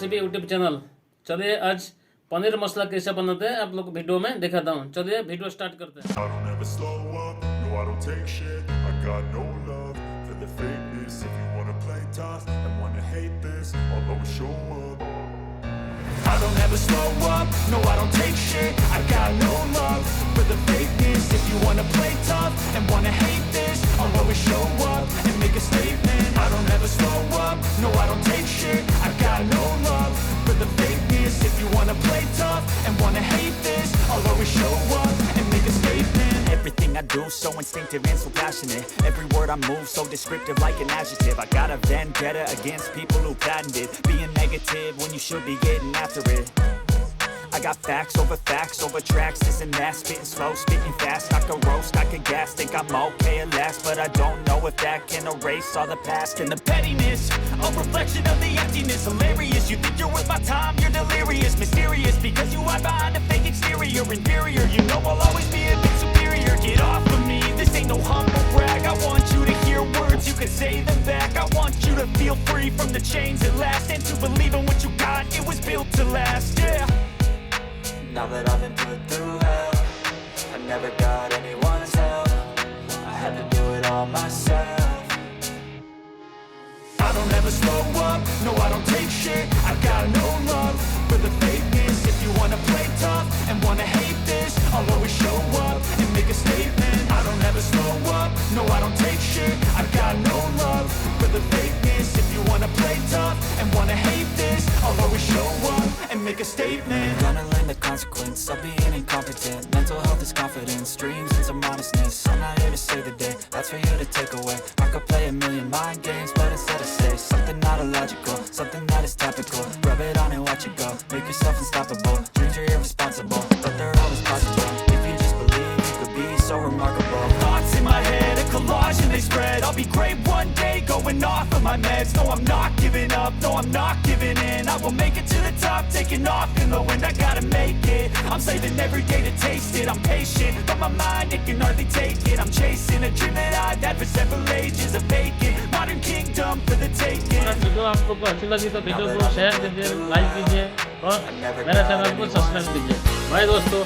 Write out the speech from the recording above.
Recipe YouTube channel. चलिए आज पनीर मसाला कैसे बनाते हैं आप लोग वीडियो में दिखाता हूँ। चलिए वीडियो स्टार्ट करते हैं। I don't ever slow up, no I don't take shit. I got no love for the fakeness. If you wanna play tough and wanna hate this, I'll always show up and make a statement. I don't ever slow up, no I don't take shit. I got no love for the fakeness. If you wanna play tough and wanna hate this, I'll always show up and make a statement. Everything I do so instinctive and so passionate. Every word I move so descriptive like an adjective. I got a vendetta against people who patented being negative when you should be getting after it. I got facts over tracks, this and that, spitting slow, spitting fast. I can roast, I can gas, think I'm okay at last, but I don't know if that can erase all the past. And the pettiness, a reflection of the emptiness. Hilarious, you think you're worth my time, you're delirious. Mysterious, because you hide behind a fake exterior. Inferior, you know I'll always be a bit superior. Get off of me, this ain't no humble brag. I want you to hear words, you can say them back. I want you to feel free from the chains at last, and to believe in what you got, it was built to last, yeah. Now that I've been put through hell, I never got anyone's help. I had to do it all myself. I don't ever slow up, no I don't take shit. I got no love for the fakeness. If you wanna play tough and wanna hate this, I'll always show up and make a statement. I don't ever slow up, no I don't take shit. I got no love for the fakeness. If you wanna play tough and wanna hate this, I'll always show up and make a statement. Gonna learn the consequence of being incompetent. Mental health is confidence, dreams and some honestness. I'm not here to save the day, that's for you to take away. I could play a million mind games, but instead I say something not illogical, something that is topical. Rub it on and watch it go, make yourself unstoppable. Dreams are irresponsible, but they're always possible. If you just believe, you could be so remarkable. Thoughts in my head, a collage and they spread. I'll be great one day, going off of my meds. No, I'm not giving up, no, I'm not giving in. I will make it to the top, taking off in the wind. I gotta make it, I'm saving every day to taste it. I'm patient, but my mind, it can hardly take it. I'm chasing a dream that I've had for several ages. A vacant, modern kingdom for the taking. अगर video आप लोग को अच्छी लगी तो video को share कीजिए, like कीजिए और मेरे चैनल को सब्सक्राइब कीजिए। बाय दोस्तों।